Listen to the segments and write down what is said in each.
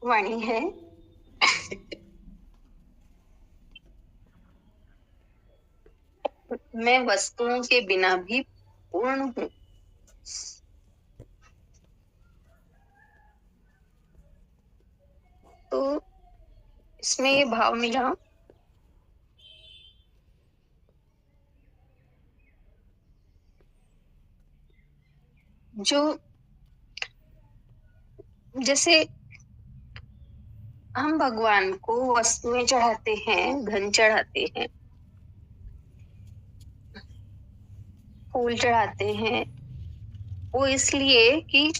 वाणी है। मैं वस्तुओं के बिना भी पूर्ण हूँ। तो इसमें ये भाव मिला, जो जैसे हम भगवान को वस्तुएं चढ़ाते हैं, धन चढ़ाते हैं, फूल चढ़ाते हैं, वो इसलिए कि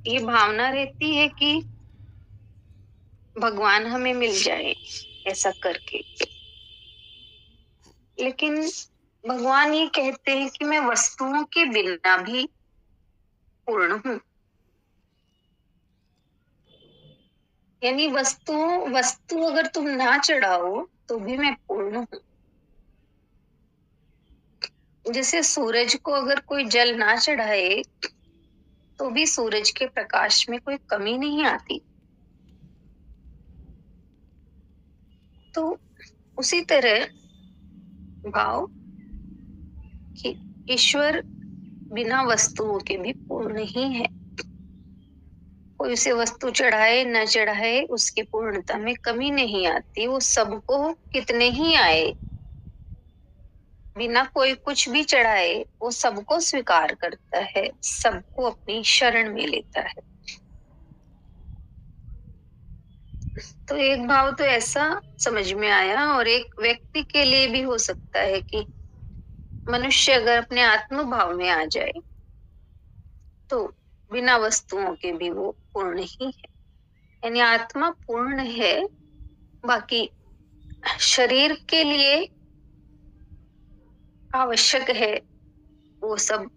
ये भावना रहती है कि भगवान हमें मिल जाए ऐसा करके। लेकिन भगवान ये कहते हैं कि मैं वस्तुओं के बिना भी पूर्ण हूँ। यानी वस्तु अगर तुम ना चढ़ाओ तो भी मैं पूर्ण हूँ। जैसे सूरज को अगर कोई जल ना चढ़ाए तो भी सूरज के प्रकाश में कोई कमी नहीं आती। तो उसी तरह भाव कि ईश्वर बिना वस्तुओं के भी पूर्ण ही है। कोई उसे वस्तु चढ़ाए न चढ़ाए उसकी पूर्णता में कमी नहीं आती। वो सबको कितने ही आए, बिना कोई कुछ भी चढ़ाए वो सबको स्वीकार करता है, सबको अपनी शरण में लेता है। तो एक भाव तो ऐसा समझ में आया, और एक व्यक्ति के लिए भी हो सकता है कि मनुष्य अगर अपने आत्म भाव में आ जाए तो बिना वस्तुओं के भी वो पूर्ण ही है। यानी आत्मा पूर्ण है, बाकी शरीर के लिए आवश्यक है वो सब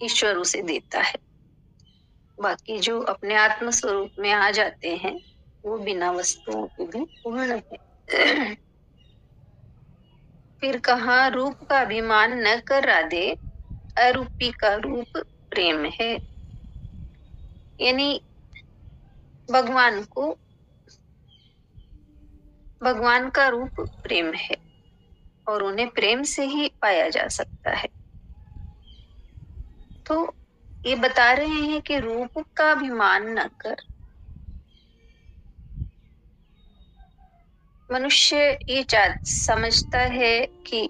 ईश्वर उसे देता है। बाकी जो अपने आत्म स्वरूप में आ जाते हैं वो बिना वस्तुओं के भी पूर्ण है। फिर कहा, रूप का अभिमान न कर राधे, अरूपी का रूप प्रेम है। यानी भगवान का रूप प्रेम है और उन्हें प्रेम से ही पाया जा सकता है। तो ये बता रहे हैं कि रूप का अभिमान न कर। मनुष्य ये समझता है कि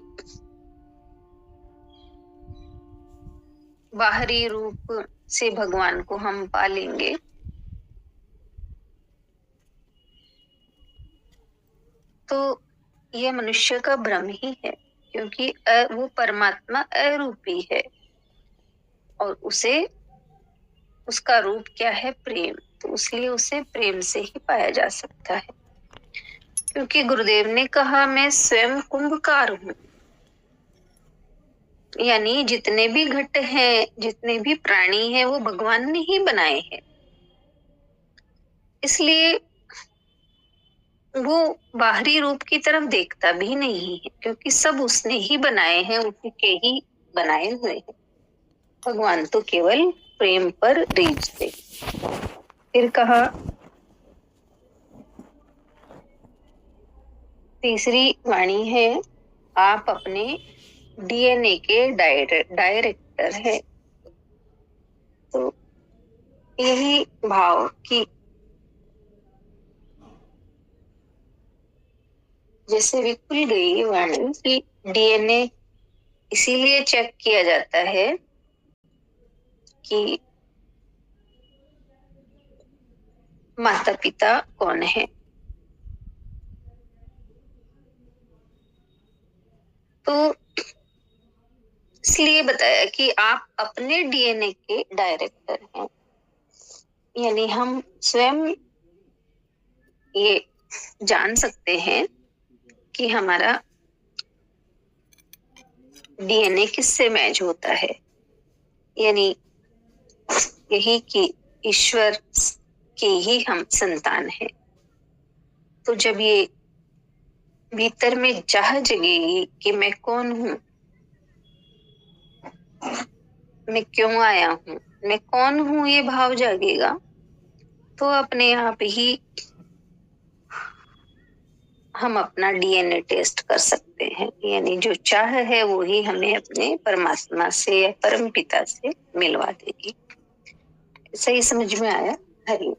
बाहरी रूप से भगवान को हम पालेंगे, तो यह मनुष्य का भ्रम ही है, क्योंकि वो परमात्मा अरूपी है और उसका रूप क्या है? प्रेम। तो इसलिए उसे प्रेम से ही पाया जा सकता है। क्योंकि गुरुदेव ने कहा, मैं स्वयं कुंभकार हूँ। यानी जितने भी घट हैं, जितने भी प्राणी हैं, वो भगवान ने ही बनाए हैं। इसलिए वो बाहरी रूप की तरफ देखता भी नहीं है, क्योंकि सब उसने ही बनाए हैं, उसी के ही बनाए हुए हैं। भगवान तो केवल प्रेम पर रीझते। फिर कहा, तीसरी वाणी है, आप अपने डीएनए के डायरेक्टर है। तो यही भाव कि जैसे विपुल गई वाणी की डीएनए इसीलिए चेक किया जाता है कि माता पिता कौन है। तो इसलिए बताया कि आप अपने डीएनए के डायरेक्टर हैं। यानी हम स्वयं ये जान सकते हैं कि हमारा डीएनए किससे मैच होता है। यानी यही कि ईश्वर के ही हम संतान हैं। तो जब ये भीतर में चाह जगेगी कि मैं कौन हूँ, मैं क्यों आया हूँ, मैं कौन हूँ, ये भाव जागेगा, तो अपने आप ही हम अपना डीएनए टेस्ट कर सकते हैं, यानी जो चाह है वो ही हमें अपने परमात्मा से या परम पिता से मिलवा देगी। सही समझ में आया? हरि